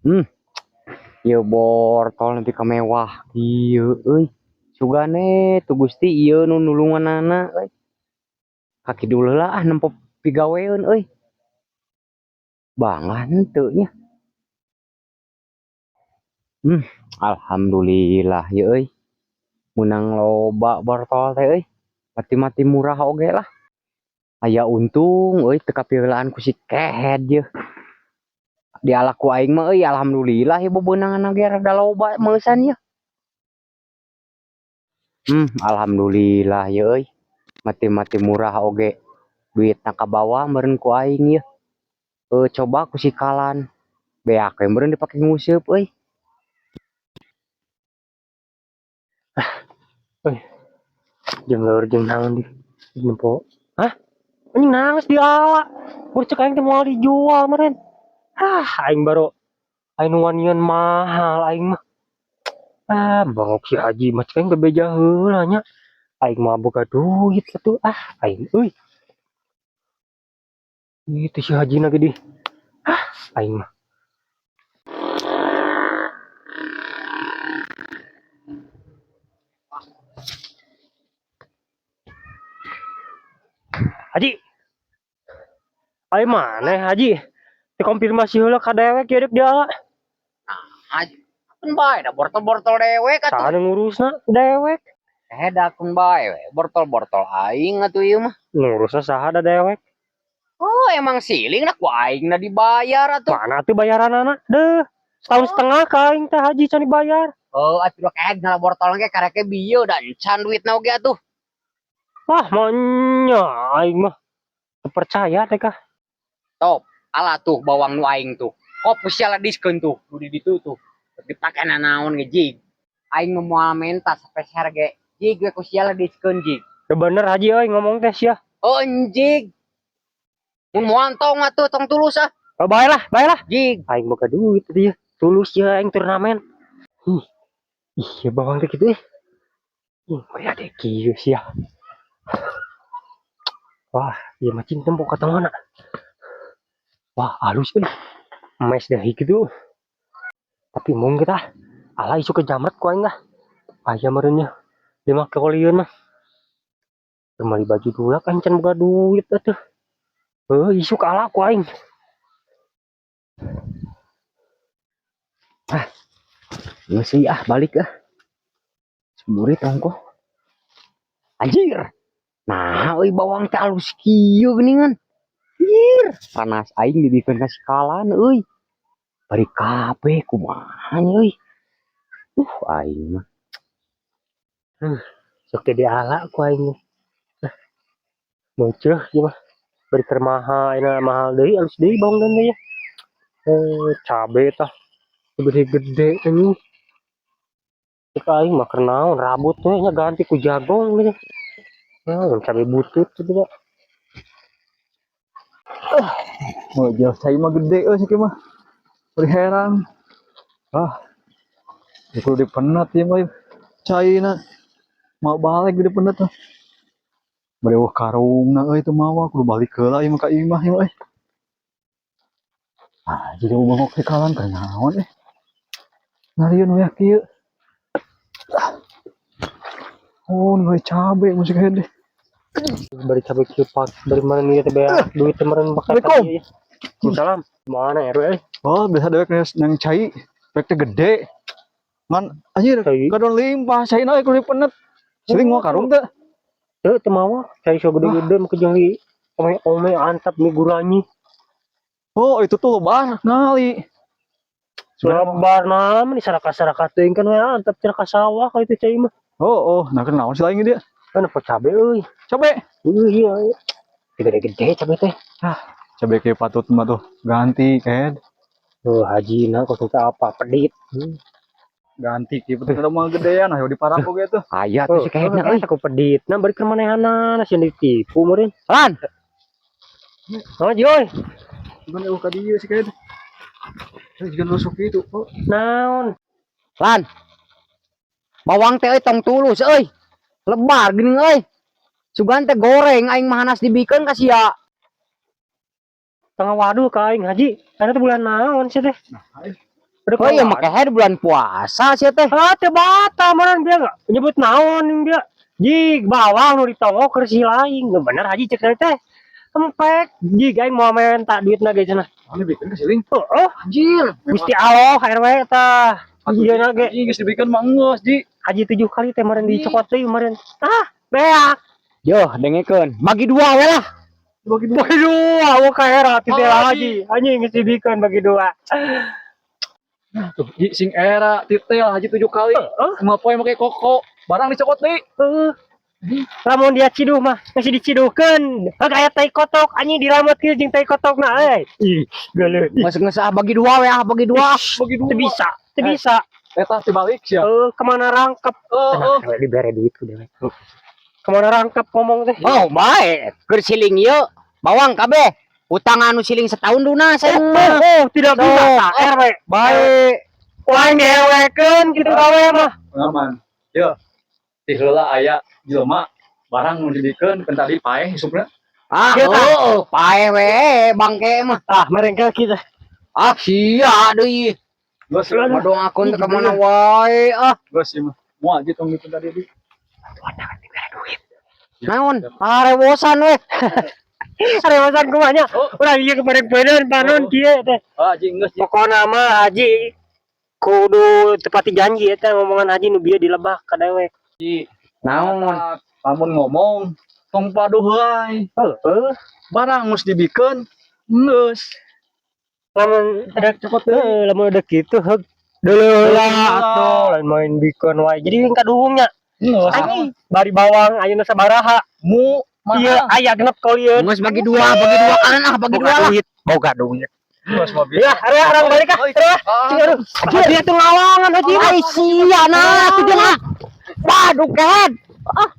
Hmm, ieu bortol nepi ka mewah ieu euy. Sugane tu Gusti ieu nu nulunganana euy. Kakidul heula ah nempo pigaweun euy. Bangga henteu nya. Alhamdulillah ya euy. Menang loba bortol teh euy. Mati-mati murah oge lah. Aya untung euy teu kapieulaan ku si kehed ye. Dialaku aing mah euy alhamdulillah ya bebeunangan ge rada loba meusan ya. Alhamdulillah ya euy. Mati-mati murah oge. Duitna kabawa meureun ku aing ya. Coba ku sikalan. Beak we meureun dipake nguseup euy. Jeung naon di nempo. Hah? Anjing nangis di ala. Urang cek aing teh moal dijual meureun. Aing baru aing wanian mahal aing mah. Bangok si Haji mah cek aing bebeja heula nya. Aing mah boga duit atuh. Aing euy. Itu si Haji na gede. Aing mah. Haji. Aing mana Haji? Dikonfirmasi heula ka dewek ya dek dia. Akun bae da bortol-bortol dewek atuh. Tah ngurusna dewek. Da akun bae we. Bortol-bortol aing atuh ieu mah. Ngurusna saha da dewek? Oh, emang siling da ku aing na dibayar atuh. Mana tuh bayaranana? Deuh. Setahun setengah ka aing teh Haji can dibayar. Atuh kayak ngala bortol ge kareke bieu dan can duitna oge atuh. Manya aing mah percaya teh kah. Top, alah tuh bawang nu aing tuh. Siala diskon tuh, di ditu tuh. Dipake naon ge jig. Aing moal mentas spesial ge. Jig we ku siala diskon jig. Bener Haji euy ngomong teh sia. Jig. Mun moal tong atuh tong tulus ah. Bae lah. Jig. Aing boga duit dia. Tulus ya aing turnamen. Ya bawang teh kitu aya deh kieu sia. Wah, ieu mah cing tempo ka tengahna. Wah, halus euy. Mes dah gitu. Tapi mung kita ala isu ke jamret ku aing lah. Aya meureun nya. Dia make kolieun mah. Kembali baju dulu kan can boga duit atuh. Isu kalah ku aing. Geus sih balik Murid ongkoh. Anjir. Nah, euy bawang teh alus kieu geuningan. Panas aing dibikeun ka sikalan euy. Bari kabeh kumaha nya euy. Aing mah. Sok teh diala ku aing. Boceuh ieu mah. Bari keur mahal deui alus deui bawang dan ya. Cabe tah gede-gede anjing. Cek aing mah keur naon rabut we nya ganti ku jagong gitu. Cabe butut gitu. Jauh cai mah gede sih mah. Beri heran. Kudu dipenet ya mah. Cai na mau balik gede penet tuh. Bari wah karung na itu mawa kudu balik heula ieu mah ka imah ieu euy. Jadi bongok sekalan ka naon Nariun we kieu. Nu cabe musik hede. Bari cabe kieu pak dari mana nih teh duit teh meureun bakal tadi. Salam. Mana RW? Biasa dewek yang cai, dewek teh gede. Man anjir kadon limpah cai na kudu dipenet. Sering mau karung teh. Teu mawa, cai so gede-gede mah jeung li ome antap mi guranyi. Itu tuh lebar ngali. Lebar naon di saraka-saraka teuing kan we antap cenah ka sawah ka itu cai mah. Nah kan naon sih lain dia? Kan apa cabe euy. Cabe. Iya. Gede-gede cabe teh. Cabe ke patut mah tuh ganti kan. Haji na kok apa pedit. Ganti kieu teh mah gedean ayo diparako ge tuh. Aya tuh si kayaknya euy. Aku pedit. Nah bari keur manehana sieun ditipu meureun. Lan. Haji euy. Gimana ka dieu sih kayak jangan rusuk itu. Naon? Lan. Bawang teh tong tulus euy. Lebar geuning euy. Sugan teh goreng aing mah hanas dibikeun ka sia. tengah waduh ka aing haji. Anu teh bulan naon sih teh? Udah Oh iya make head bulan puasa sih teh. ah teh bata meureun dia enggak nyebut naon dia. Jig bawang nu ditongok keur si laing. Nu bener haji cek teh. Empek jig aing mau main tak duitna ge cenah. Anu bikin ke siling. Heeh. Anjir. Gusti Allah RW tah. Ieu na ge Geus dibikin mah geus, Ji. haji 7 kali teh meureun dicokot teh meureun. Ah, beak. Yo dengekeun. Bagi dua we lah. Bagi dua. Bagi dua, aku kayak teh Oh, haji. Anjing geus dibikeun bagi dua. Tuh, Ji sing era titel haji 7 kali. Semua poe make koko. Barang dicokot deui. Heeh. Lamun dia ciduh mah masih diciduhkeun. Kayak tai kotok anjing dirametkeun jeung tai kotokna euy. Ih, geuleuh. Nges bagi dua we ah, bagi dua. Bagi dua. Teu bisa, teu bisa. Eta dibalik sia. Kemana rangkep? Heeh. Tenang, dibere duit ku dewe. Kemana rangkep ngomong teh? Oh baik. Keur siling ieu bawang kabeh. Utang anu siling setahun lunas saya. Tidak So, bisa tak RW. Baik. Lain ngewekeun kitu gawe mah. Pengalaman. Yo. Ti heula aya jelema barang nu dibikeun kan tadi paeh hisupna. Ah, Iya, Tah. oh, pae we bangke mah. Ah, mereka kita. Ah, sia deui. Geus Madong akun teh ka mana wae ah. geus ieu mah. Moal aja tong itu tadi di. Naon? Arewosan we. Arewasan kumanya. Urang ieu kemarin beuneuan panon kieu teh. Ah, Ji geus Ji. Pokona mah haji kudu tepati janji eta ngomongan haji nu bieu dilebah ka dewek. Ji. Naon? Lamun ngomong tong padu heulai. Heeh. Barang mus dibikeun geus. Lamun ada cepet lamun ada kitu heug deuleuh lah atuh lain main bikeun wae. Jadi kaduhungnya. Geus. Anjing bari bawang ayeuna sabaraha. Mu Ieu aya genep kolieun. Geus bagi dua kanan ah, bagi dua lah. Boga duit. geus mobil. Ya, arang balik ah. Aduh. Haji atuh ngawangan haji. Ai sia nah, tuh mah. Waduh kan. Ah,